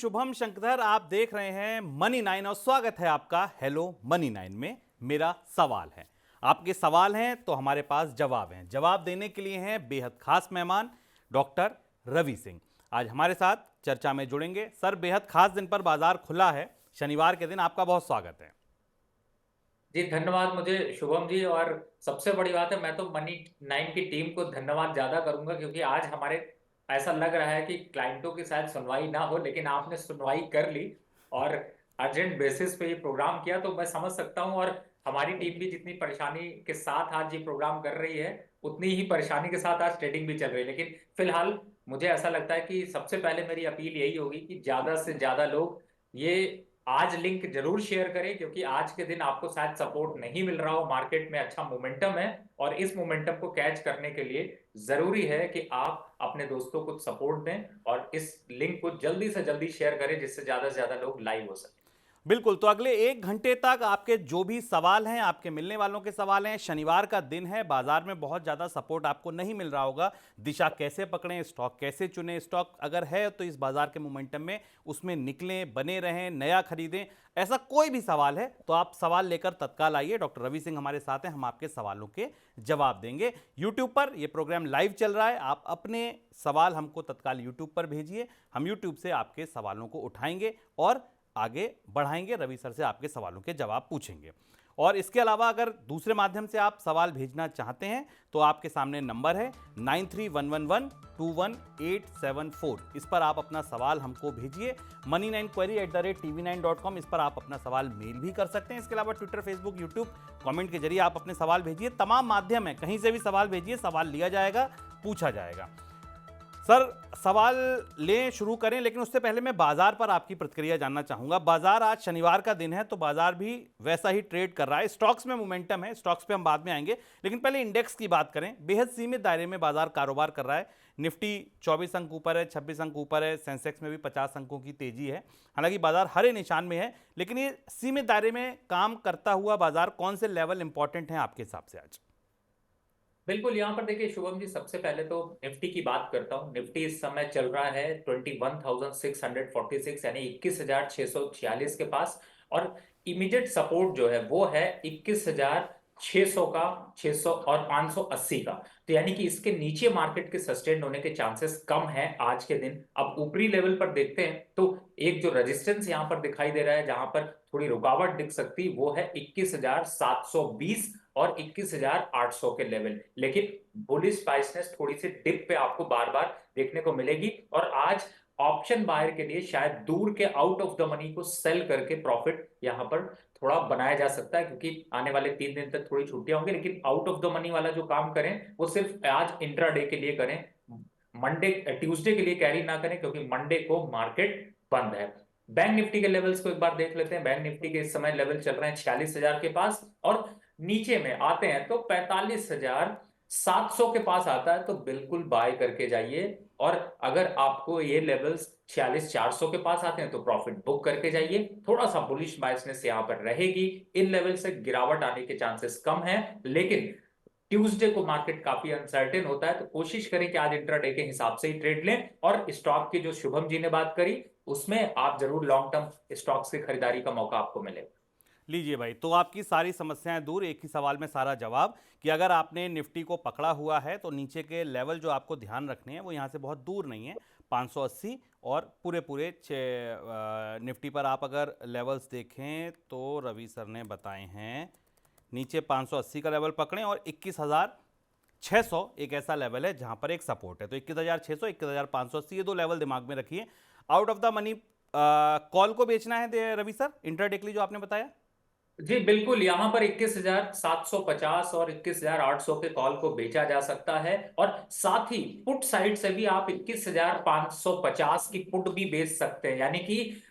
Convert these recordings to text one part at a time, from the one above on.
शुभम शंकर, आप देख रहे हैं मनी 9 और स्वागत है आपका हेलो मनी 9 में। मेरा सवाल है, आपके सवाल हैं तो हमारे पास जवाब हैं। जवाब देने के लिए हैं बेहद खास मेहमान डॉक्टर रवि सिंह। आज हमारे साथ चर्चा में जुड़ेंगे। सर, बेहद खास दिन पर बाजार खुला है, शनिवार के दिन, आपका बहुत स्वागत है। जी धन्यवाद मुझे शुभम जी। और सबसे बड़ी बात है, मैं तो मनी 9 की टीम को धन्यवाद ज्यादा करूंगा क्योंकि आज हमारे ऐसा लग रहा है कि क्लाइंटों की शायद सुनवाई ना हो, लेकिन आपने सुनवाई कर ली और अर्जेंट बेसिस पे ये प्रोग्राम किया, तो मैं समझ सकता हूं। और हमारी टीम भी जितनी परेशानी के साथ आज ये प्रोग्राम कर रही है, उतनी ही परेशानी के साथ आज ट्रेडिंग भी चल रही है। लेकिन फिलहाल मुझे ऐसा लगता है कि सबसे पहले मेरी अपील यही होगी कि ज्यादा से ज्यादा लोग ये आज लिंक जरूर शेयर करें, क्योंकि आज के दिन आपको शायद सपोर्ट नहीं मिल रहा हो, मार्केट में अच्छा मोमेंटम है और इस मोमेंटम को कैच करने के लिए जरूरी है कि आप अपने दोस्तों को सपोर्ट दें और इस लिंक को जल्दी से जल्दी शेयर करें, जिससे ज्यादा से ज्यादा लोग लाइव हो सके। बिल्कुल, तो अगले 1 घंटे तक आपके जो भी सवाल हैं, आपके मिलने वालों के सवाल हैं। शनिवार का दिन है, बाजार में बहुत ज़्यादा सपोर्ट आपको नहीं मिल रहा होगा। दिशा कैसे पकड़ें, स्टॉक कैसे चुनें, स्टॉक अगर है तो इस बाजार के मोमेंटम में उसमें निकलें, बने रहें, नया खरीदें, ऐसा कोई भी सवाल है तो आप सवाल लेकर तत्काल आइए। डॉक्टर रवि सिंह हमारे साथ हैं, हम आपके सवालों के जवाब देंगे। यूट्यूब पर यह प्रोग्राम लाइव चल रहा है, आप अपने सवाल हमको तत्काल यूट्यूब पर भेजिए, हम यूट्यूब से आपके सवालों को उठाएंगे और आगे बढ़ाएंगे। रवि सर से आपके सवालों के जवाब पूछेंगे। और इसके अलावा अगर दूसरे माध्यम से आप सवाल भेजना चाहते हैं तो आपके सामने नंबर है 9311121874। इस पर आप अपना सवाल हमको भेजिए। money9query@tv9.com, इस पर आप अपना सवाल मेल भी कर सकते हैं। इसके अलावा ट्विटर, फेसबुक, यूट्यूब कमेंट के जरिए आप अपने सवाल भेजिए। तमाम माध्यम है, कहीं से भी सवाल भेजिए, सवाल लिया जाएगा, पूछा जाएगा। सर, सवाल लें, शुरू करें, लेकिन उससे पहले मैं बाजार पर आपकी प्रतिक्रिया जानना चाहूंगा। बाजार आज शनिवार का दिन है तो बाजार भी वैसा ही ट्रेड कर रहा है। स्टॉक्स में मोमेंटम है, स्टॉक्स पे हम बाद में आएंगे, लेकिन पहले इंडेक्स की बात करें। बेहद सीमित दायरे में बाजार कारोबार कर रहा है। निफ्टी 24 अंक ऊपर है, 26 अंक ऊपर है, सेंसेक्स में भी 50 अंकों की तेजी है। हालांकि बाजार हरे निशान में है, लेकिन ये सीमित दायरे में काम करता हुआ बाजार, कौन से लेवल इंपॉर्टेंट हैं आपके हिसाब से आज? बिल्कुल, यहाँ पर देखिए शुभम जी, सबसे पहले तो निफ्टी की बात करता हूँ। निफ्टी इस समय चल रहा है 21,646, यानी 21,646 के पास। और इमीडिएट सपोर्ट जो है वो है 21,600 का, 600 और 580 का। तो यानी कि इसके नीचे मार्केट के सस्टेन होने के चांसेस कम है आज के दिन। अब ऊपरी लेवल पर देखते हैं तो एक जो रेजिस्टेंस यहाँ पर दिखाई दे रहा है, जहां पर थोड़ी रुकावट दिख सकती, वो है 21,720 और 21,800 के लेवल। लेकिन बुलिश स्पाइसनेस थोड़ी सी डिप पे आपको बार बार देखने को मिलेगी। और आज ऑप्शन बायर के लिए शायद दूर के आउट ऑफ द मनी को सेल करके प्रॉफिट यहां पर थोड़ा बनाया जा सकता है, क्योंकि आने वाले 3 दिन तक थोड़ी छुट्टियां होंगी। लेकिन आउट ऑफ द मनी वाला जो काम करें वो सिर्फ आज इंट्राडे के लिए करें, मंडे ट्यूसडे के लिए कैरी ना करें, क्योंकि मंडे को मार्केट बंद है। बैंक निफ्टी के लेवल्स को एक बार देख लेते हैं। बैंक निफ्टी के इस समय लेवल चल रहे हैं 46,000 के पास, और नीचे में आते हैं तो 45,700 के पास आता है, तो बिल्कुल बाय करके जाइए। और अगर आपको ये लेवल्स 46,400 के पास आते हैं तो प्रॉफिट बुक करके जाइए। थोड़ा सा बुलिश बायसनेस यहां पर रहेगी, इन लेवल से गिरावट आने के चांसेस कम है। लेकिन ट्यूसडे को मार्केट काफी अनसर्टेन होता है, तो कोशिश करें कि आज इंट्राडे के हिसाब से ही ट्रेड लें। और स्टॉक की जो शुभम जी ने बात करी, उसमें आप जरूर लॉन्ग टर्म स्टॉक्स की खरीदारी का मौका आपको मिलेगा। लीजिए भाई, तो आपकी सारी समस्याएं दूर, एक ही सवाल में सारा जवाब कि अगर आपने निफ्टी को पकड़ा हुआ है तो नीचे के लेवल जो आपको ध्यान रखने हैं वो यहाँ से बहुत दूर नहीं है, 580। और पूरे पूरे निफ्टी पर आप अगर लेवल्स देखें तो रवि सर ने बताए हैं नीचे 580 का लेवल पकड़ें और 21,600 एक ऐसा लेवल है जहां पर एक सपोर्ट है। तो 21,600, 21,580, ये दो लेवल दिमाग में रखिए। Out of the money call को बेचना है रवि सर, इंट्राडे के लिए जो आपने बताया। जी बिल्कुल, यहां पर 21,750 और 21,800 के कॉल को बेचा जा सकता है। और साथ ही पुट साइड से भी आप 21,550 की पुट भी बेच सकते हैं, यानी कि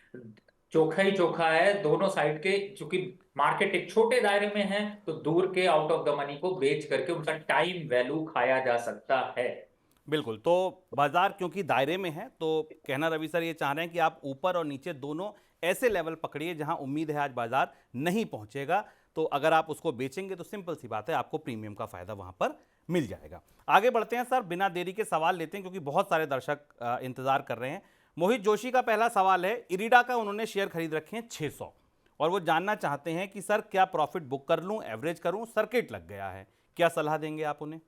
चोखा ही चोखा है दोनों साइड के। चूंकि मार्केट एक छोटे दायरे में है, तो दूर के आउट ऑफ द मनी को बेच करके उनका टाइम वैल्यू खाया जा सकता है। बिल्कुल, तो बाजार क्योंकि दायरे में है तो कहना रवि सर ये चाह रहे हैं कि आप ऊपर और नीचे दोनों ऐसे लेवल पकड़िए जहां उम्मीद है आज बाजार नहीं पहुंचेगा। तो अगर आप उसको बेचेंगे तो सिंपल सी बात है, आपको प्रीमियम का फायदा वहां पर मिल जाएगा। आगे बढ़ते हैं सर, बिना देरी के सवाल लेते हैं क्योंकि बहुत सारे दर्शक इंतजार कर रहे हैं। मोहित जोशी का पहला सवाल है, इरिडा का उन्होंने शेयर खरीद रखे हैं 600 और वो जानना चाहते हैं कि सर क्या प्रॉफिट बुक कर लूं, एवरेज करूं, सर्किट लग गया है, क्या सलाह देंगे आप उन्हें?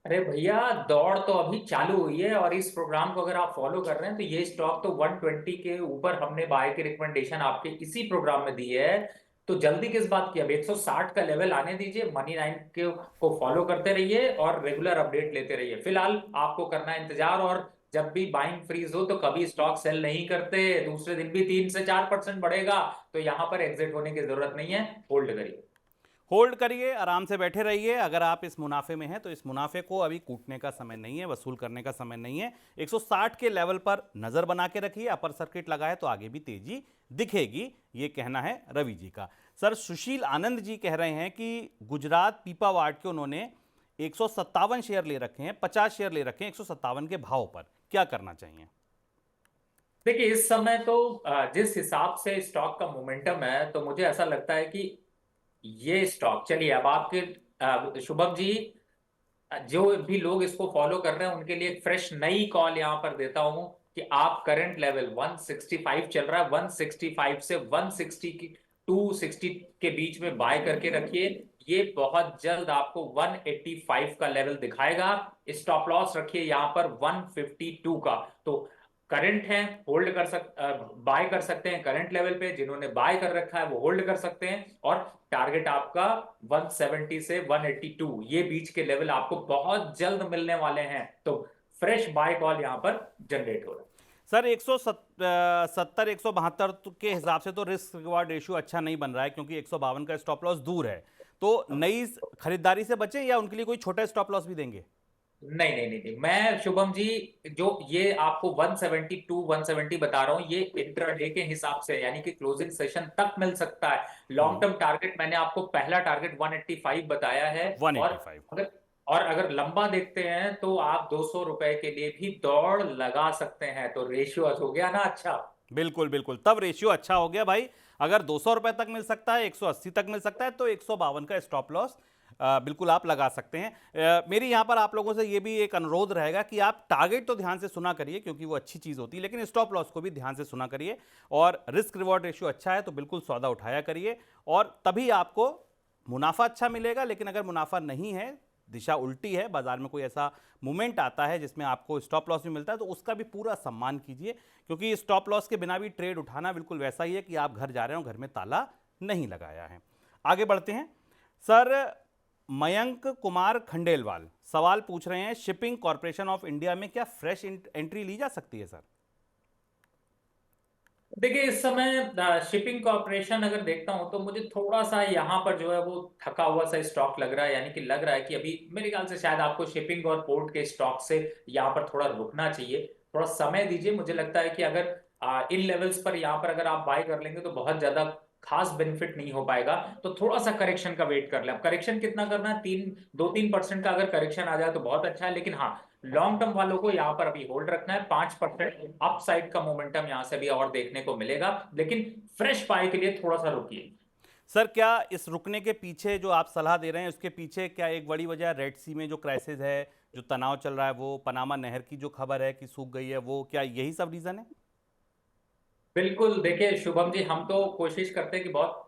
अरे भैया, दौड़ तो अभी चालू हुई है और इस प्रोग्राम को अगर आप फॉलो कर रहे हैं तो ये स्टॉक तो 120 के ऊपर हमने बाय की रिकमेंडेशन आपके इसी प्रोग्राम में दी है। तो जल्दी किस बात की, अब 160 का लेवल आने दीजिए, मनी लाइन के को फॉलो करते रहिए और रेगुलर अपडेट लेते रहिए। फिलहाल आपको करना है इंतजार, और जब भी बाइंग फ्रीज हो तो कभी स्टॉक सेल नहीं करते, दूसरे दिन भी 3 से 4% बढ़ेगा, तो यहां पर एग्जिट होने की जरूरत नहीं है, होल्ड करिए। होल्ड करिए, आराम से बैठे रहिए। अगर आप इस मुनाफे में हैं तो इस मुनाफे को अभी कूटने का समय नहीं है, वसूल करने का समय नहीं है। 160 के लेवल पर नजर बना के रखिए, अपर सर्किट लगाए तो आगे भी तेजी दिखेगी, ये कहना है रवि जी का। सर सुशील आनंद जी कह रहे हैं कि गुजरात पीपावाट के उन्होंने 157 शेयर ले रखे हैं, 50 शेयर ले रखे हैं 157 के भाव पर, क्या करना चाहिए? देखिए, इस समय तो जिस हिसाब से स्टॉक का मोमेंटम है, तो मुझे ऐसा लगता है कि ये स्टॉक, चलिए अब आपके शुभम जी, जो भी लोग इसको फॉलो कर रहे हैं उनके लिए एक फ्रेश नई कॉल यहां पर देता हूं कि आप करंट लेवल 165 चल रहा है, 165 से 160 की 260 के बीच में बाय करके रखिए। ये बहुत जल्द आपको 185 का लेवल दिखाएगा। स्टॉप लॉस रखिए यहां पर 152 का। तो करंट है, होल्ड कर बाय कर सकते हैं करंट लेवल पे, जिन्होंने बाय कर रखा है वो होल्ड कर सकते हैं। और टारगेट आपका 170 से 182, ये बीच के लेवल आपको बहुत जल्द मिलने वाले हैं। तो फ्रेश बाय कॉल यहां पर जनरेट हो रहा है। सर 170 172 के हिसाब से तो रिस्क रिवार्ड रेशियो अच्छा नहीं बन रहा है, क्योंकि 152 का स्टॉप लॉस दूर है। तो नई खरीदारी से बचें या उनके लिए कोई छोटा स्टॉप लॉस भी देंगे? नहीं नहीं नहीं नहीं, मैं शुभम जी, जो ये आपको 172 170 बता रहा हूं, ये इंट्राडे के हिसाब से, यानी कि क्लोजिंग सेशन तक मिल सकता है। लॉन्ग टर्म टारगेट मैंने आपको पहला टारगेट 185 बताया है। और 185। अगर और अगर लंबा देखते हैं तो आप 200 रुपए के लिए भी दौड़ लगा सकते हैं। तो रेशियो हो गया ना अच्छा। बिल्कुल बिल्कुल, तब रेशियो अच्छा हो गया भाई। अगर 200 रुपए तक मिल सकता है, 180 तक मिल सकता है, तो 152 का स्टॉप लॉस बिल्कुल आप लगा सकते हैं। मेरी यहाँ पर आप लोगों से ये भी एक अनुरोध रहेगा कि आप टारगेट तो ध्यान से सुना करिए, क्योंकि वो अच्छी चीज़ होती है, लेकिन स्टॉप लॉस को भी ध्यान से सुना करिए। और रिस्क रिवॉर्ड रेशियो अच्छा है तो बिल्कुल सौदा उठाया करिए, और तभी आपको मुनाफा अच्छा मिलेगा। लेकिन अगर मुनाफा नहीं है, दिशा उल्टी है, बाजार में कोई ऐसा मूवमेंट आता है जिसमें आपको स्टॉप लॉस भी मिलता है, तो उसका भी पूरा सम्मान कीजिए, क्योंकि स्टॉप लॉस के बिना भी ट्रेड उठाना बिल्कुल वैसा ही है कि आप घर जा रहे हो, घर में ताला नहीं लगाया है। आगे बढ़ते हैं। सर मयंक कुमार खंडेलवाल सवाल पूछ रहे हैं, शिपिंग कॉरपोरेशन ऑफ इंडिया में क्या फ्रेश एंट्री ली जा सकती है सर? देखिए, इस समय शिपिंग कॉर्पोरेशन अगर देखता हूं तो मुझे थोड़ा सा यहाँ पर जो है वो थका हुआ सा स्टॉक लग रहा है। यानी कि लग रहा है कि अभी मेरे ख्याल से शायद आपको शिपिंग और पोर्ट के स्टॉक से यहाँ पर थोड़ा रुकना चाहिए, थोड़ा समय दीजिए। मुझे लगता है कि अगर इन लेवल्स पर यहाँ पर अगर आप बाय कर लेंगे तो बहुत ज्यादा खास बेनिफिट नहीं हो पाएगा। तो थोड़ा सा करेक्शन का वेट कर ले। अब करेक्शन कितना करना है, 2-3% का अगर करेक्शन आ जाए तो बहुत अच्छा है। लेकिन हाँ, लॉन्ग टर्म वालों को यहाँ पर अभी होल्ड रखना है। 5% अपसाइड का मोमेंटम यहाँ से भी और देखने को मिलेगा, लेकिन फ्रेश बाय के लिए थोड़ा सा रुकिए। सर क्या इस रुकने के पीछे जो आप सलाह दे रहे हैं, उसके पीछे क्या एक बड़ी वजह रेड सी में जो क्राइसिस है, जो तनाव चल रहा है, वो पनामा नहर की जो खबर है कि सूख गई है, वो क्या यही सब रीजन है? बिल्कुल, देखिए शुभम जी, हम तो कोशिश करते हैं कि बहुत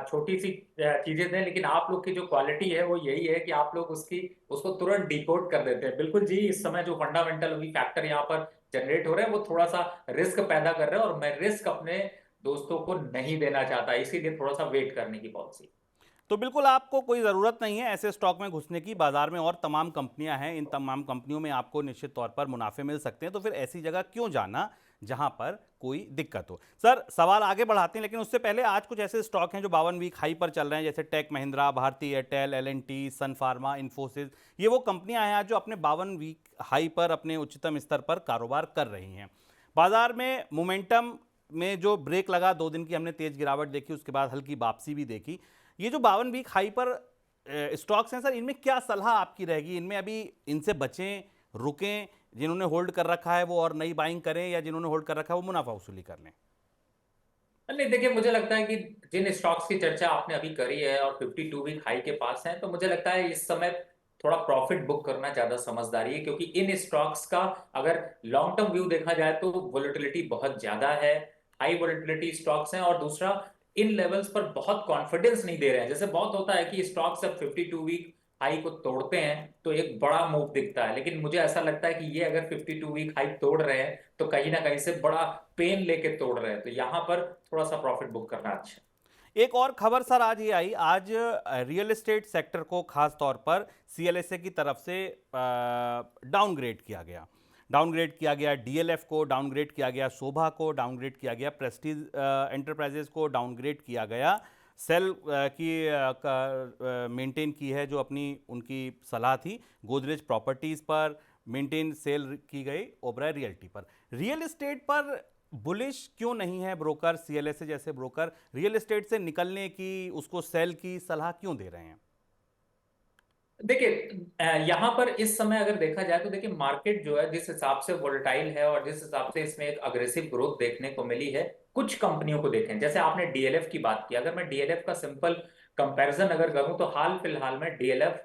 छोटी सी चीजें दें, लेकिन आप लोग की जो क्वालिटी है वो यही है कि आप लोग उसको तुरंत डिकोड कर देते हैं। बिल्कुल जी, इस समय जो फंडामेंटल अभी फैक्टर यहाँ पर जनरेट हो रहे हैं वो थोड़ा सा रिस्क पैदा कर रहे हैं, और मैं रिस्क अपने दोस्तों को नहीं देना चाहता, इसीलिए थोड़ा सा वेट करने की पॉलिसी। तो बिल्कुल आपको कोई ज़रूरत नहीं है ऐसे स्टॉक में घुसने की। बाजार में और तमाम कंपनियां हैं, इन तमाम कंपनियों में आपको निश्चित तौर पर मुनाफे मिल सकते हैं, तो फिर ऐसी जगह क्यों जाना जहां पर कोई दिक्कत हो। सर सवाल आगे बढ़ाते हैं, लेकिन उससे पहले आज कुछ ऐसे स्टॉक हैं जो 52 वीक हाई पर चल रहे हैं, जैसे टेक महिंद्रा, भारती एयरटेल, एल&टी, सन फार्मा, इन्फोसिस। ये वो कंपनियां हैं आज जो अपने 52 वीक हाई पर अपने उच्चतम स्तर पर कारोबार कर रही हैं। बाजार में मोमेंटम में जो ब्रेक लगा, 2 दिन की हमने तेज गिरावट देखी, उसके बाद हल्की वापसी भी देखी। ये जो 52 वीक हाई पर स्टॉक्स हैं सर, इनमें क्या सलाह आपकी रहेगी? इनमें अभी इनसे बचें, रुकें, जिन्होंने होल्ड कर रखा है वो और नई बाइंग करें, या जिन्होंने होल्ड कर रखा है वो मुनाफा वसूली कर लें? नहीं, देखिए मुझे लगता है कि जिन स्टॉक्स की चर्चा आपने अभी करी है और 52 वीक हाई के पास हैं, तो मुझे लगता है इस समय थोड़ा प्रॉफिट बुक करना ज्यादा समझदारी है, क्योंकि इन स्टॉक्स का अगर लॉन्ग टर्म व्यू देखा जाए तो वोलेटिलिटी बहुत ज्यादा है, हाई वोलेटिलिटी स्टॉक्स हैं। और दूसरा, इन लेवल्स पर बहुत कॉन्फिडेंस नहीं दे रहे हैं। जैसे बहुत होता है कि स्टॉक्स जब 52 वीक हाई को तोड़ते हैं तो एक बड़ा मूव दिखता है, लेकिन मुझे ऐसा लगता है कि ये अगर 52 वीक हाई तोड़ रहे हैं तो कहीं ना कहीं से बड़ा पेन लेके तोड़ रहे हैं, तो यहां पर थोड़ा सा प्रॉफिट बुक करना अच्छा है। एक और खबर सर आज ये आई, आज रियल एस्टेट सेक्टर को खास तौर पर सीएलएसए की तरफ से डाउनग्रेड किया गया। डाउनग्रेड किया गया डीएलएफ को, डाउनग्रेड किया गया शोभा को, डाउनग्रेड किया गया प्रेस्टीज एंटरप्राइजेस को, डाउनग्रेड किया गया सेल की मेंटेन की है जो अपनी उनकी सलाह थी गोदरेज प्रॉपर्टीज पर, मेंटेन सेल की गई ओबराय रियल्टी पर। रियल एस्टेट पर बुलिश क्यों नहीं है ब्रोकर? सीएलएसए जैसे ब्रोकर रियल एस्टेट से निकलने की, उसको सेल की सलाह क्यों दे रहे हैं? देखिए, यहां पर इस समय अगर देखा जाए तो देखिए मार्केट जो है जिस हिसाब से वोलेटाइल है और जिस हिसाब से इसमें एक अग्रेसिव ग्रोथ देखने को मिली है, कुछ कंपनियों को देखें। जैसे आपने डीएलएफ की बात की, अगर मैं डीएलएफ का सिंपल कंपैरिजन अगर करूं तो हाल फिलहाल में डीएलएफ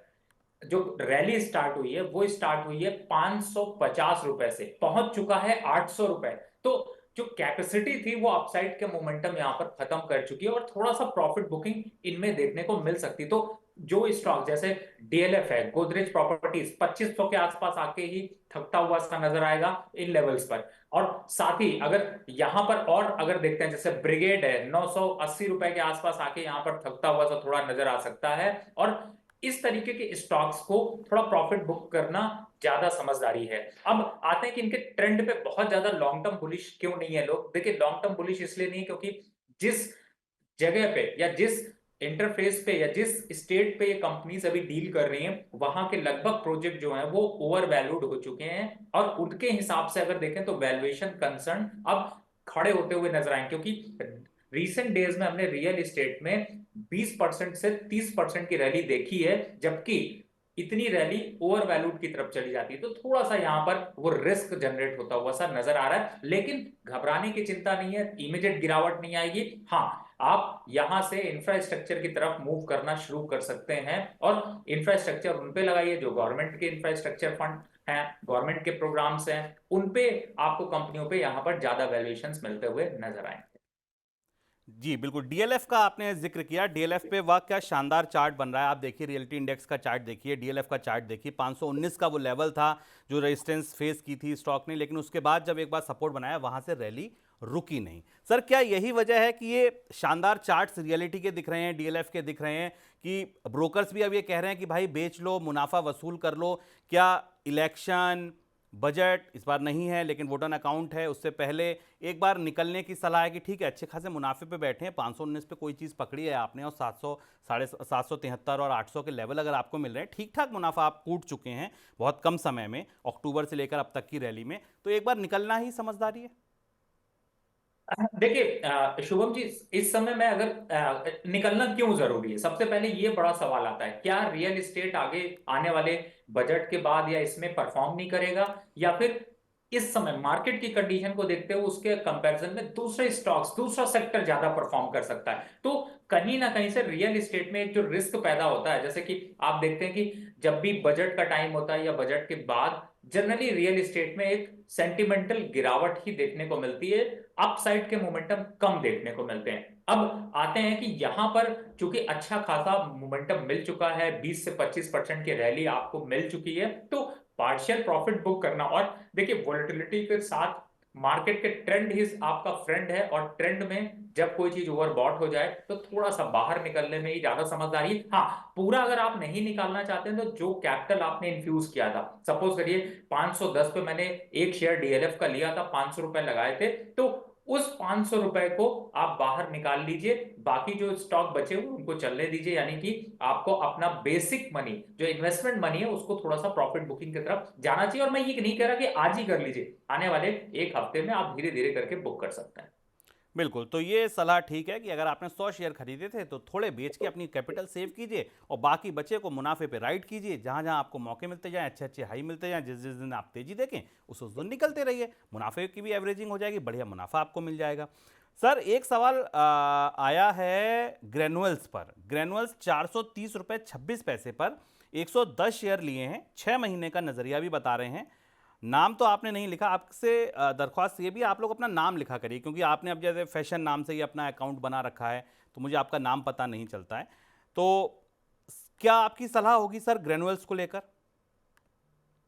जो रैली स्टार्ट हुई है वो स्टार्ट हुई है 550 रुपए से, पहुंच चुका है 800 रुपए। तो जो कैपेसिटी थी वो अपसाइड के मोमेंटम यहां पर खत्म कर चुकी है और थोड़ा सा प्रॉफिट बुकिंग इनमें देखने को मिल सकती। तो जो स्टॉक जैसे डीएलएफ है, गोदरेज प्रॉपर्टीज 2500 के आसपास आके ही थकता हुआ सा नजर आएगा इन लेवल्स पर। और साथ ही अगर यहां पर और अगर देखते हैं जैसे ब्रिगेड है 980 रुपए के आसपास आके यहां पर थकता हुआ सा थोड़ा नजर आ सकता है। और इस तरीके के स्टॉक्स को थोड़ा प्रॉफिट बुक करना ज्यादा समझदारी है। अब आते हैं कि इनके ट्रेंड पे बहुत ज्यादा लॉन्ग टर्म बुलिश क्यों नहीं है लोग। देखिए लॉन्ग टर्म बुलिश इसलिए नहीं क्योंकि जिस जगह पे या जिस इंटरफेस पे या जिस स्टेट पे ये कंपनीज अभी डील कर रही हैं वहां के लगभग प्रोजेक्ट जो हैं वो ओवर वैल्यूड हो चुके हैं। और उनके हिसाब से अगर देखें तो वैल्यूएशन कंसर्न अब खड़े होते हुए नजर आए, क्योंकि रीसेंट डेज में हमने रियल एस्टेट में 20% से 30% की रैली देखी है, जबकि इतनी रैली ओवर वैल्यूड की तरफ चली जाती है। तो थोड़ा सा यहां पर वो रिस्क जनरेट होता हुआ सा नजर आ रहा है, लेकिन घबराने की चिंता नहीं है, इमीडिएट गिरावट नहीं आएगी। हाँ, आप यहां से इंफ्रास्ट्रक्चर की तरफ मूव करना शुरू कर सकते हैं और इंफ्रास्ट्रक्चर उन पे लगाइए जो गवर्नमेंट के इंफ्रास्ट्रक्चर फंड हैं, गवर्नमेंट के प्रोग्राम्स हैं, उन पे आपको कंपनियों पे यहां पर ज्यादा वैल्यूएशंस मिलते हुए नजर आएंगे। जी बिल्कुल, डीएलएफ का आपने जिक्र किया, डीएलएफ पे वाह क्या शानदार चार्ट बन रहा है। आप देखिए रियलिटी इंडेक्स का चार्ट देखिए, डीएलएफ का चार्ट देखिए, 519 का वो लेवल था जो रेजिस्टेंस फेस की थी स्टॉक ने, लेकिन उसके बाद जब एक बार सपोर्ट बनाया वहां से रैली रुकी नहीं। सर क्या यही वजह है कि ये शानदार चार्ट्स रियलिटी के दिख रहे हैं, डीएलएफ के दिख रहे हैं, कि ब्रोकर्स भी अब ये कह रहे हैं कि भाई बेच लो, मुनाफा वसूल कर लो? क्या इलेक्शन, बजट इस बार नहीं है लेकिन वोटर अकाउंट है, उससे पहले एक बार निकलने की सलाह है कि ठीक है अच्छे खासे मुनाफे पे बैठे हैं, 519 पे कोई चीज़ पकड़ी है आपने और 700, साढ़े 773 और 800 के लेवल अगर आपको मिल रहे हैं, ठीक ठाक मुनाफा आप कूट चुके हैं बहुत कम समय में, अक्टूबर से लेकर अब तक की रैली में, तो एक बार निकलना ही समझदारी है। देखिए शुभम जी, इस समय में अगर निकलना क्यों जरूरी है, सबसे पहले ये बड़ा सवाल आता है, क्या रियल एस्टेट आगे आने वाले बजट के बाद या इसमें परफॉर्म नहीं करेगा, या फिर इस समय मार्केट की कंडीशन को देखते हुए उसके कंपैरिजन में दूसरे स्टॉक्स, दूसरा सेक्टर ज्यादा परफॉर्म कर सकता है। तो कहीं ना कहीं से रियल एस्टेट में एक जो रिस्क पैदा होता है, जैसे कि आप देखते हैं कि जब भी बजट का टाइम होता है या बजट के बाद जनरली रियल एस्टेट में एक सेंटिमेंटल गिरावट ही देखने को मिलती है, अपसाइड के मोमेंटम कम देखने को मिलते हैं। अब आते हैं कि यहां पर चूंकि अच्छा खासा मोमेंटम मिल चुका है, 20 से 25% की रैली आपको मिल चुकी है, तो पार्शियल प्रॉफिट बुक करना, और देखिए वोलेटिलिटी के साथ मार्केट के ट्रेंड ही आपका फ्रेंड है, और ट्रेंड में जब कोई चीज ओवरबॉट हो जाए तो थोड़ा सा बाहर निकलने में ही ज्यादा समझदारी है। हाँ, पूरा अगर आप नहीं निकालना चाहते हैं तो जो कैपिटल आपने इन्फ्यूज किया था, सपोज करिए 510 पे मैंने एक शेयर डीएलएफ का लिया था, 500 रुपए लगाए थे, तो उस 500 रुपए को आप बाहर निकाल लीजिए, बाकी जो स्टॉक बचे हुए उनको चलने दीजिए। यानी कि आपको अपना बेसिक मनी जो इन्वेस्टमेंट मनी है उसको थोड़ा सा प्रॉफिट बुकिंग की तरफ जाना चाहिए। और मैं ये नहीं कह रहा कि आज ही कर लीजिए, आने वाले एक हफ्ते में आप धीरे धीरे करके बुक कर सकते हैं। बिल्कुल, तो ये सलाह ठीक है कि अगर आपने 100 शेयर खरीदे थे तो थोड़े बेच के अपनी कैपिटल सेव कीजिए और बाकी बचे को मुनाफे पे राइड कीजिए, जहां जहां आपको मौके मिलते जाएं, अच्छे अच्छे हाई मिलते जाएं, जिस जिस दिन आप तेजी देखें उस दिन निकलते रहिए, मुनाफे की भी एवरेजिंग हो जाएगी, बढ़िया मुनाफा आपको मिल जाएगा। सर एक सवाल आया है ग्रेनुअल्स पर, ग्रेनुअल्स 430 रुपये 26 पैसे पर 110 शेयर लिए हैं, 6 महीने का नजरिया भी बता रहे हैं। नाम तो आपने नहीं लिखा, आपसे दरख्वास्त ये भी आप लोग अपना नाम लिखा करिए, क्योंकि आपने अब जैसे फैशन नाम से ही अपना अकाउंट बना रखा है तो मुझे आपका नाम पता नहीं चलता है। तो क्या आपकी सलाह होगी सर ग्रेनुअल्स को लेकर?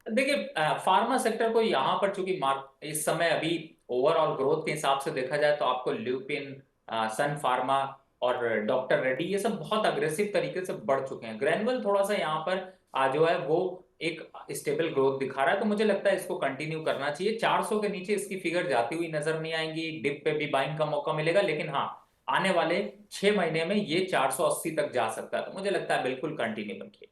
देखिए, फार्मा सेक्टर को यहाँ पर चूंकि मार्क इस समय अभी ओवरऑल ग्रोथ के हिसाब से देखा जाए तो आपको ल्यूपिन, सन फार्मा और डॉक्टर रेड्डी ये सब बहुत अग्रेसिव तरीके से बढ़ चुके हैं। ग्रैनुअल थोड़ा सा यहाँ पर जो है वो एक स्टेबल ग्रोथ दिखा रहा है, तो मुझे लगता है इसको कंटिन्यू करना चाहिए। 400 के नीचे इसकी फिगर जाती हुई नजर नहीं आएंगी, डिप पे भी बाइंग का मौका मिलेगा, लेकिन हाँ, आने वाले 6 महीने में ये 480 तक जा सकता है, तो मुझे लगता है बिल्कुल कंटिन्यू रखिए।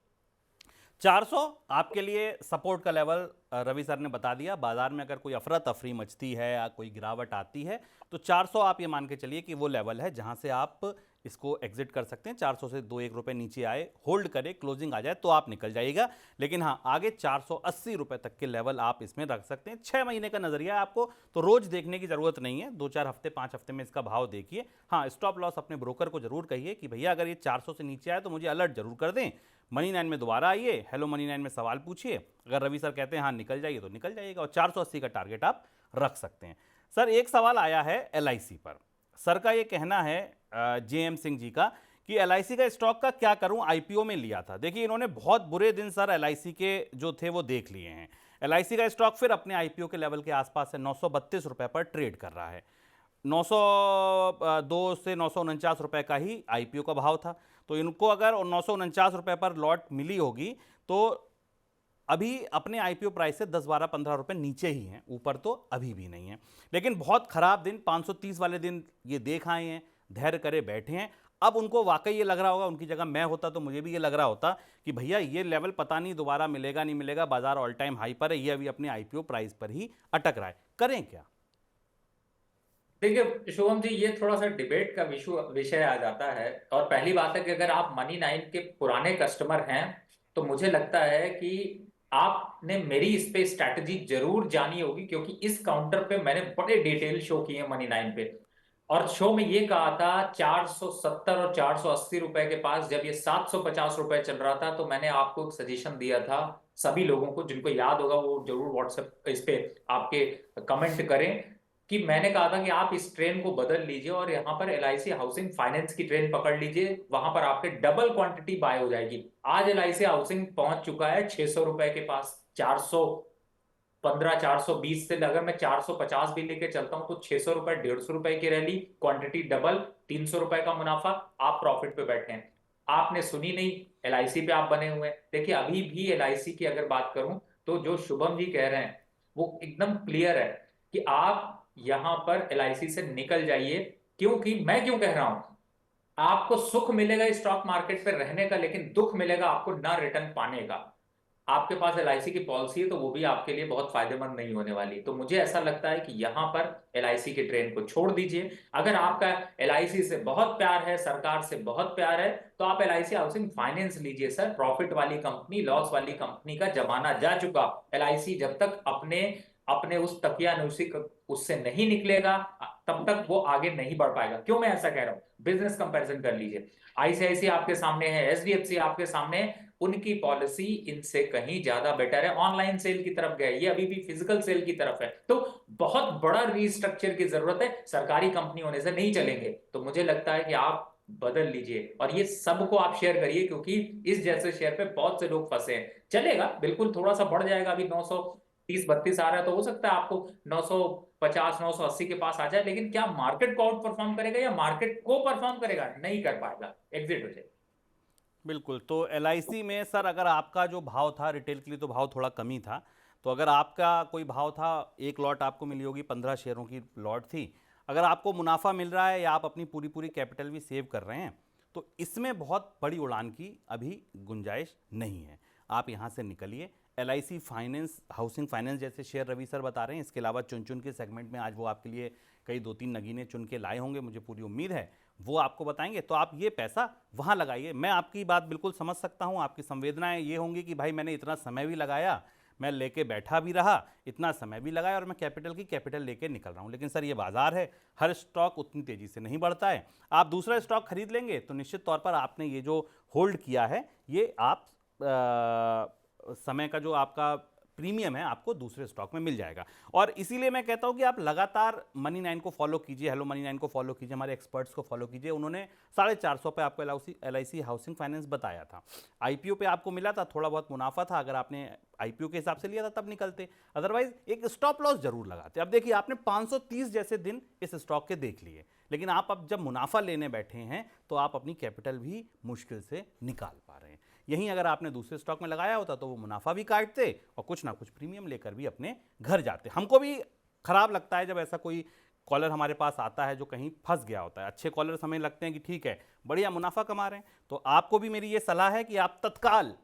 400 आपके लिए सपोर्ट का लेवल रवि सर ने बता दिया। बाजार में अगर कोई अफरा तफरी मचती है या कोई गिरावट आती है तो 400 आप ये मान के चलिए कि वो लेवल है जहां से आप इसको एग्जिट कर सकते हैं। 400 से 2-1 रुपए नीचे आए, होल्ड करे, क्लोजिंग आ जाए तो आप निकल जाइएगा, लेकिन हाँ आगे 480 रुपए तक के लेवल आप इसमें रख सकते हैं। 6 महीने का नजरिया है आपको, तो रोज देखने की जरूरत नहीं है, 2-4 हफ्ते 5 हफ्ते में इसका भाव देखिए। हाँ, स्टॉप लॉस अपने ब्रोकर को जरूर कहिए कि भैया अगर ये 400 से नीचे आए तो मुझे अलर्ट जरूर कर दें। मनी 9 में दोबारा आइए, हेलो मनी 9 में सवाल पूछिए, अगर रवि सर कहते हैं हाँ निकल जाइए तो निकल जाइएगा, और 480 का टारगेट आप रख सकते हैं। सर एक सवाल आया है LIC पर, सर का ये कहना है JM सिंह जी का कि LIC का स्टॉक का क्या करूं, IPO में लिया था। देखिए इन्होंने बहुत बुरे दिन सर LIC के जो थे वो देख लिए हैं। LIC का स्टॉक फिर अपने IPO के लेवल के आसपास है, 932 रुपए पर ट्रेड कर रहा है। 902 से 949 रुपए का ही IPO का भाव था, तो इनको अगर 949 रुपए पर लॉट मिली होगी तो अभी अपने IPO प्राइस से 10-12-15 रुपए नीचे ही हैं, ऊपर तो अभी भी नहीं है। लेकिन बहुत खराब दिन 530 वाले दिन ये देख आए हैं, धैर्य करे बैठे हैं। अब उनको वाकई ये लग रहा होगा, उनकी जगह मैं होता तो मुझे भी ये लग रहा होता कि भैया ये लेवल पता नहीं दोबारा मिलेगा नहीं मिलेगा, बाजार ऑल टाइम हाई पर है, ये अभी अपने IPO प्राइस पर ही अटक रहा है, करें क्या? देखिए शुभम जी, ये थोड़ा सा डिबेट का विषय आ जाता है। और पहली बात है कि अगर आप मनी 9 के पुराने कस्टमर हैं तो मुझे लगता है कि आपने मेरी इस पे स्ट्रैटेजी जरूर जानी होगी, क्योंकि इस काउंटर पे मैंने बड़े डिटेल शो किए मनी 9 पे। और शो में ये कहा था 470 और 480 रुपए के पास, जब ये 750 रुपए चल रहा था, तो मैंने आपको एक सजेशन दिया था। सभी लोगों को जिनको याद होगा वो जरूर व्हाट्सएप इस पे आपके कमेंट करें कि मैंने कहा था कि आप इस ट्रेन को बदल लीजिए और यहाँ पर LIC हाउसिंग फाइनेंस की ट्रेन पकड़ लीजिए, वहां पर आपके डबल क्वांटिटी बाय हो जाएगी। आज LIC हाउसिंग पहुंच चुका है 600 रुपए के पास। 415 420 से अगर मैं 450 भी लेके चलता हूं तो 600 रुपए, 150 रुपए की रैली, क्वांटिटी डबल, 300 रुपए का मुनाफा, आप प्रॉफिट पे बैठे हैं। आपने सुनी नहीं, LIC पे आप बने हुए हैं। देखिए अभी भी LIC की अगर बात करूं तो जो शुभम जी कह रहे हैं वो एकदम क्लियर है कि आप यहां पर LIC से निकल जाइए। क्योंकि मैं क्यों कह रहा हूं, आपको सुख मिलेगा स्टॉक मार्केट पे रहने का, लेकिन दुख मिलेगा आपको ना रिटर्न पाने का। आपके पास LIC की पॉलिसी है तो वो भी आपके लिए बहुत फायदेमंद नहीं होने वाली। तो मुझे ऐसा लगता है कि यहां पर LIC की ट्रेन को छोड़ दीजिए। अगर आपका LIC से बहुत प्यार है, सरकार से बहुत प्यार है, तो आप LIC हाउसिंग फाइनेंस लीजिए सर। प्रॉफिट वाली कंपनी, लॉस वाली कंपनी का जमाना जा चुका। LIC जब तक अपने अपने उस तकियानुसी उससे नहीं निकलेगा तब तक वो आगे नहीं बढ़ पाएगा। क्यों मैं ऐसा कह रहा हूं, बिजनेस कंपैरिजन कर लीजिए। ICICI आपके सामने है, SDFC आपके सामने है, उनकी पॉलिसी इनसे कहीं ज्यादा बेटर है, ऑनलाइन सेल की तरफ गए, ये अभी भी फिजिकल सेल की तरफ है। तो बहुत बड़ा रीस्ट्रक्चर की जरूरत है, सरकारी कंपनी होने से नहीं चलेंगे। तो मुझे लगता है कि आप बदल लीजिए और ये सबको आप शेयर करिए, क्योंकि इस जैसे शेयर पे बहुत से लोग फंसे हैं। चलेगा बिल्कुल, थोड़ा सा बढ़ जाएगा, अभी 930-32 आ रहा है तो हो सकता है आपको 950 980 के पास आ जाए, लेकिन क्या मार्केट को आउट परफॉर्म करेगा या मार्केट को परफॉर्म करेगा, नहीं कर पाएगा, एग्जिट हो जाए। बिल्कुल, तो LIC में सर अगर आपका जो भाव था, रिटेल के लिए तो भाव थोड़ा कम ही था, तो अगर आपका कोई भाव था, एक लॉट आपको मिली होगी, 15 शेयरों की लॉट थी, अगर आपको मुनाफा मिल रहा है या आप अपनी पूरी पूरी कैपिटल भी सेव कर रहे हैं तो इसमें बहुत बड़ी उड़ान की अभी गुंजाइश नहीं है, आप यहाँ से निकलिए। LIC फाइनेंस, हाउसिंग फाइनेंस जैसे शेयर रवि सर बता रहे हैं, इसके अलावा चुन चुन के सेगमेंट में आज वो आपके लिए कई 2-3 नगीने चुन के लाए होंगे, मुझे पूरी उम्मीद है वो आपको बताएंगे, तो आप ये पैसा वहाँ लगाइए। मैं आपकी बात बिल्कुल समझ सकता हूँ, आपकी संवेदनाएं ये होंगी कि भाई मैंने इतना समय भी लगाया, मैं लेके बैठा भी रहा, इतना समय भी लगाया और मैं कैपिटल लेके निकल रहा हूँ। लेकिन सर ये बाजार है, हर स्टॉक उतनी तेज़ी से नहीं बढ़ता है। आप दूसरा स्टॉक खरीद लेंगे तो निश्चित तौर पर आपने ये जो होल्ड किया है ये आप समय का जो आपका प्रीमियम है आपको दूसरे स्टॉक में मिल जाएगा। और इसीलिए मैं कहता हूं कि आप लगातार मनी 9 को फॉलो कीजिए, हेलो मनी 9 को फॉलो कीजिए, हमारे एक्सपर्ट्स को फॉलो कीजिए। उन्होंने 450 पे आपको LIC हाउसिंग फाइनेंस बताया था, आईपीओ पे आपको मिला था, थोड़ा बहुत मुनाफा था, अगर आपने आईपीओ के हिसाब से लिया था तब निकलते, अदरवाइज एक स्टॉप लॉस जरूर लगाते। अब देखिए आपने 530 जैसे दिन इस स्टॉक के देख लिए, लेकिन आप अब जब मुनाफा लेने बैठे हैं तो आप अपनी कैपिटल भी मुश्किल से निकाल पा रहे हैं। यहीं अगर आपने दूसरे स्टॉक में लगाया होता तो वो मुनाफा भी काटते और कुछ ना कुछ प्रीमियम लेकर भी अपने घर जाते। हमको भी खराब लगता है जब ऐसा कोई कॉलर हमारे पास आता है जो कहीं फंस गया होता है। अच्छे कॉलर्स हमें लगते हैं कि ठीक है बढ़िया मुनाफा कमा रहे हैं, तो आपको भी मेरी ये सलाह है कि आप तत्काल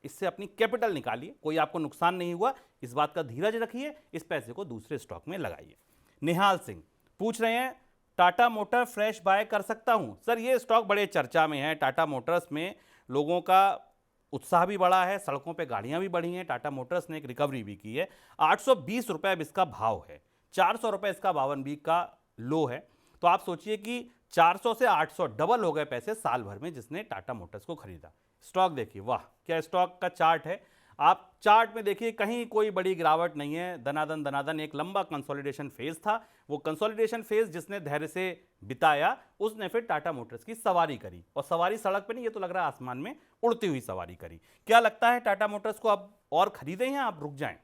इससे अपनी कैपिटल निकालिए, कोई आपको नुकसान नहीं हुआ, इस बात का धीरज रखिए, इस पैसे को दूसरे स्टॉक में लगाइए। निहाल सिंह पूछ रहे हैं टाटा मोटर फ्रेश बाय कर सकता हूं? सर ये स्टॉक बड़े चर्चा में है, टाटा मोटर्स में लोगों का उत्साह भी बढ़ा है, सड़कों पे गाड़ियां भी बढ़ी हैं, टाटा मोटर्स ने एक रिकवरी भी की है। 820 रुपए अब इसका भाव है, 400 रुपए इसका 52 वीक का लो है। तो आप सोचिए कि 400 से 800 डबल हो गए पैसे साल भर में जिसने टाटा मोटर्स को खरीदा। स्टॉक देखिए, वाह क्या स्टॉक का चार्ट है, आप चार्ट में देखिए कहीं कोई बड़ी गिरावट नहीं है, दनादन दनादन एक लंबा कंसोलिडेशन फेज था। वो कंसोलिडेशन फेज जिसने धैर्य से बिताया उसने फिर टाटा मोटर्स की सवारी करी, और सवारी सड़क पे नहीं, ये तो लग रहा है आसमान में उड़ती हुई सवारी करी। क्या लगता है टाटा मोटर्स को अब और खरीदें या आप रुक जाएं?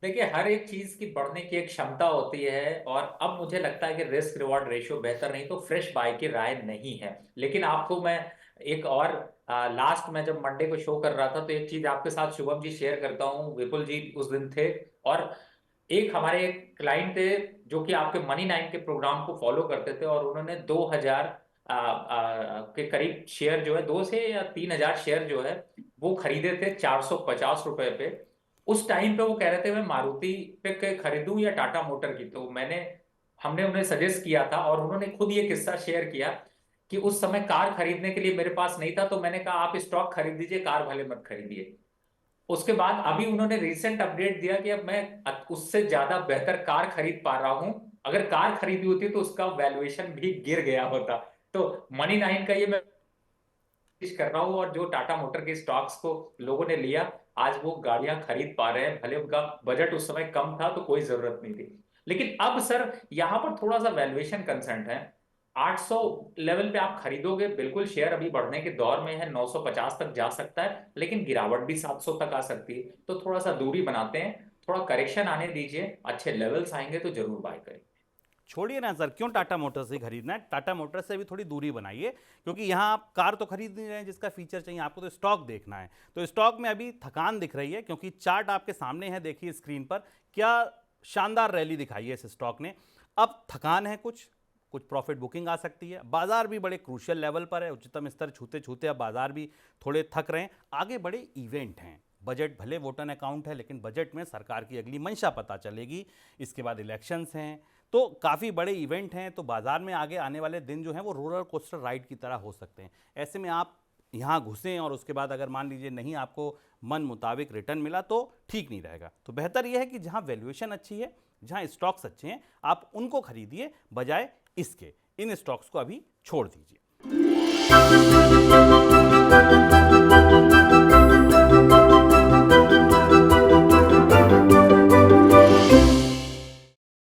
देखिए, हर एक चीज की बढ़ने की एक क्षमता होती है, और अब मुझे लगता है कि रिस्क रिवॉर्ड रेशियो बेहतर नहीं तो फ्रेश बाय की राय नहीं है। लेकिन आपको मैं एक और लास्ट में जब मंडे को शो कर रहा था तो एक चीज आपके साथ शुभम जी शेयर करता हूँ। विपुल जी उस दिन थे, और एक हमारे क्लाइंट थे जो कि आपके मनी 9 के प्रोग्राम को फॉलो करते थे, और उन्होंने 2000 के करीब शेयर जो है, 2 से या 3000 शेयर जो है वो खरीदे थे 450 रुपए पे। उस टाइम पे वो कह रहे थे मैं मारुति पे खरीदूं या टाटा मोटर की, तो हमने उन्हें सजेस्ट किया था, और उन्होंने खुद ये किस्सा शेयर किया कि उस समय कार खरीदने के लिए मेरे पास नहीं था, तो मैंने कहा आप स्टॉक खरीद लीजिए, कार भले मत खरीदिए। उसके बाद अभी उन्होंने रिसेंट अपडेट दिया कि अब मैं उससे ज्यादा बेहतर कार खरीद पा रहा हूं, अगर कार खरीदी होती तो उसका वैल्यूएशन भी गिर गया होता। तो मनी 9 का ये मैं कोशिश कर रहा हूँ, और जो टाटा मोटर के स्टॉक्स को लोगों ने लिया आज वो गाड़ियां खरीद पा रहे हैं, भले उनका बजट उस समय कम था तो कोई जरूरत नहीं थी। लेकिन अब सर यहाँ पर थोड़ा सा वैल्यूएशन कंसर्न है। 800 लेवल पे आप खरीदोगे, बिल्कुल शेयर अभी बढ़ने के दौर में है, 950 तक जा सकता है, लेकिन गिरावट भी 700 तक आ सकती है। तो थोड़ा सा दूरी बनाते हैं, थोड़ा करेक्शन आने दीजिए, अच्छे लेवल्स आएंगे तो जरूर बाय करें। छोड़िए ना सर, क्यों टाटा मोटर्स से खरीदना है, टाटा मोटर्स से भी थोड़ी दूरी बनाइए, क्योंकि यहाँ आप कार तो खरीद नहीं रहे हैं जिसका फीचर चाहिए, आपको तो स्टॉक देखना है। तो स्टॉक में अभी थकान दिख रही है, क्योंकि चार्ट आपके सामने है, देखिए स्क्रीन पर, क्या शानदार रैली दिखाई है इस स्टॉक ने। अब थकान है, कुछ कुछ प्रॉफिट बुकिंग आ सकती है, बाजार भी बड़े क्रूशियल लेवल पर है, उच्चतम स्तर छूते छूते अब बाजार भी थोड़े थक रहे हैं। आगे बड़े इवेंट हैं, बजट भले वोटन अकाउंट है लेकिन बजट में सरकार की अगली मंशा पता चलेगी, इसके बाद इलेक्शंस हैं, तो काफ़ी बड़े इवेंट हैं। तो बाजार में आगे आने वाले दिन जो हैं वो रोलर कोस्टर राइड की तरह हो सकते हैं। ऐसे में आप यहाँ घुसें और उसके बाद अगर मान लीजिए नहीं आपको मन मुताबिक रिटर्न मिला तो ठीक नहीं रहेगा। तो बेहतर यह है कि जहाँ वैल्यूएशन अच्छी है, जहाँ स्टॉक्स अच्छे हैं, आप उनको खरीदिए बजाय इसके। इन स्टॉक्स को अभी छोड़ दीजिए।